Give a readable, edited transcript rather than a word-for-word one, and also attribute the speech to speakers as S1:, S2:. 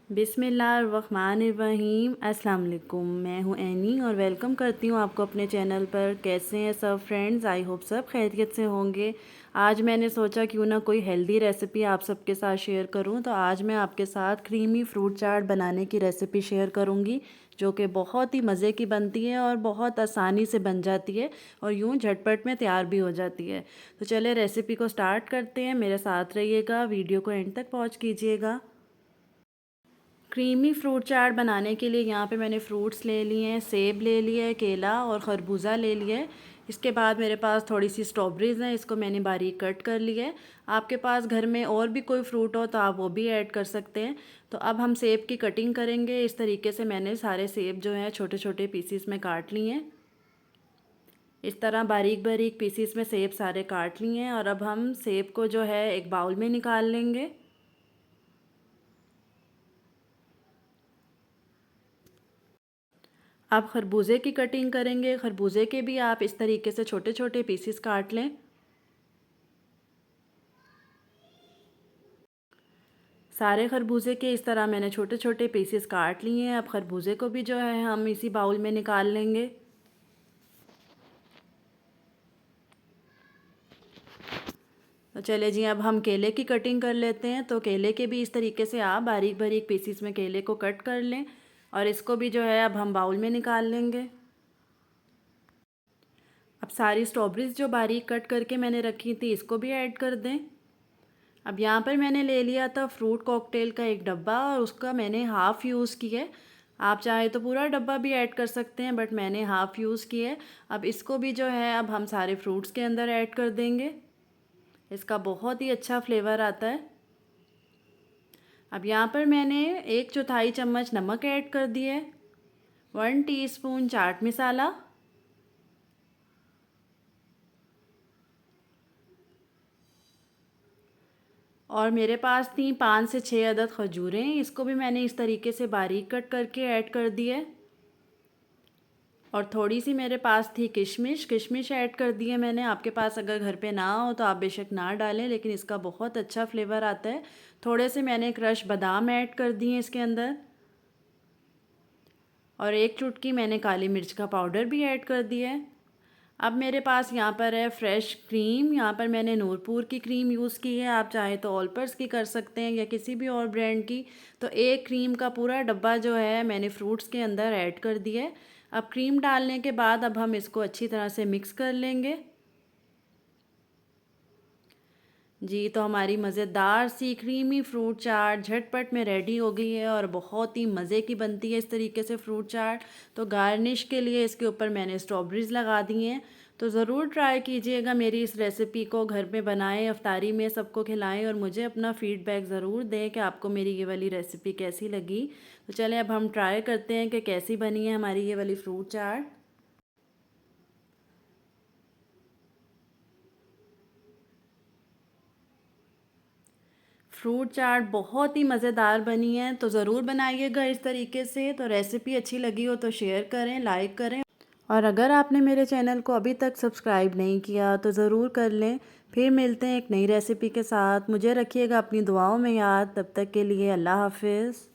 S1: बिस्मिल्लाहिर्रहमानिर्रहीम। अस्सलाम वालेकुम। मैं हूँ एनी और वेलकम करती हूँ आपको अपने चैनल पर। कैसे हैं सब फ्रेंड्स? आई होप सब खैरियत से होंगे। आज मैंने सोचा क्यों ना कोई हेल्दी रेसिपी आप सबके साथ शेयर करूँ। तो आज मैं आपके साथ क्रीमी फ्रूट चाट बनाने की रेसिपी शेयर करूँगी, जो कि बहुत ही मज़े की बनती है और बहुत आसानी से बन जाती है और यूँ झटपट में तैयार भी हो जाती है। तो चले रेसिपी को स्टार्ट करते हैं। मेरे साथ रहिएगा, वीडियो को एंड तक वॉच कीजिएगा। क्रीमी फ्रूट चाट बनाने के लिए यहाँ पे मैंने फ्रूट्स ले लिए हैं। सेब ले लिया है, केला और खरबूजा ले लिया है। इसके बाद मेरे पास थोड़ी सी स्ट्रॉबेरीज़ हैं, इसको मैंने बारीक कट कर लिया है। आपके पास घर में और भी कोई फ्रूट हो तो आप वो भी ऐड कर सकते हैं। तो अब हम सेब की कटिंग करेंगे। इस तरीके से मैंने सारे सेब जो हैं छोटे छोटे पीसीस में काट लिए हैं। इस तरह बारीक बारीक पीसीस में सेब सारे काट लिए हैं और अब हम सेब को जो है एक बाउल में निकाल लेंगे। आप खरबूजे की कटिंग करेंगे। खरबूजे के भी आप इस तरीके से छोटे छोटे पीसेस काट लें। सारे खरबूजे के इस तरह मैंने छोटे छोटे पीसेस काट लिए हैं। अब खरबूजे को भी जो है हम इसी बाउल में निकाल लेंगे। तो चले जी, अब हम केले की कटिंग कर लेते हैं। तो केले के भी इस तरीके से आप बारीक बारीक पीसेस में केले को कट कर लें और इसको भी जो है अब हम बाउल में निकाल लेंगे। अब सारी स्ट्रॉबेरीज जो बारीक कट करके मैंने रखी थी इसको भी ऐड कर दें। अब यहाँ पर मैंने ले लिया था फ्रूट कॉकटेल का एक डब्बा और उसका मैंने हाफ़ यूज़ किया है। आप चाहे तो पूरा डब्बा भी ऐड कर सकते हैं, बट मैंने हाफ़ यूज़ किया है। अब इसको भी जो है अब हम सारे फ्रूट्स के अंदर ऐड कर देंगे। इसका बहुत ही अच्छा फ्लेवर आता है। अब यहाँ पर मैंने 1/4 चम्मच नमक ऐड कर दिया है, 1 टीस्पून चाट मसाला, और मेरे पास थी 5 से 6 अदद खजूरें। इसको भी मैंने इस तरीके से बारीक कट करके ऐड कर दिया है। और थोड़ी सी मेरे पास थी किशमिश ऐड कर दी है मैंने। आपके पास अगर घर पे ना हो तो आप बेशक ना डालें, लेकिन इसका बहुत अच्छा फ्लेवर आता है। थोड़े से मैंने क्रश बादाम ऐड कर दिए इसके अंदर और 1 चुटकी मैंने काली मिर्च का पाउडर भी ऐड कर दिया है। अब मेरे पास यहाँ पर है फ्रेश क्रीम। यहाँ पर मैंने नूरपुर की क्रीम यूज़ की है। आप चाहे तो ऑलपर्स की कर सकते हैं या किसी भी और ब्रांड की। तो एक क्रीम का पूरा डब्बा जो है मैंने फ्रूट्स के अंदर ऐड कर दिया है। अब क्रीम डालने के बाद अब हम इसको अच्छी तरह से मिक्स कर लेंगे। जी, तो हमारी मज़ेदार सी क्रीमी फ्रूट चाट झटपट में रेडी हो गई है और बहुत ही मज़े की बनती है इस तरीके से फ्रूट चाट। तो गार्निश के लिए इसके ऊपर मैंने स्ट्रॉबेरीज़ लगा दी हैं। तो ज़रूर ट्राई कीजिएगा मेरी इस रेसिपी को, घर में बनाएं, इफ्तारी में सबको खिलाएं और मुझे अपना फ़ीडबैक ज़रूर दें कि आपको मेरी ये वाली रेसिपी कैसी लगी। तो चलें अब हम ट्राई करते हैं कि कैसी बनी है हमारी ये वाली फ्रूट चाट। फ्रूट चाट बहुत ही मज़ेदार बनी है, तो ज़रूर बनाइएगा इस तरीके से। तो रेसिपी अच्छी लगी हो तो शेयर करें, लाइक करें, और अगर आपने मेरे चैनल को अभी तक सब्सक्राइब नहीं किया तो ज़रूर कर लें। फिर मिलते हैं एक नई रेसिपी के साथ। मुझे रखिएगा अपनी दुआओं में याद। तब तक के लिए अल्लाह हाफ़िज़।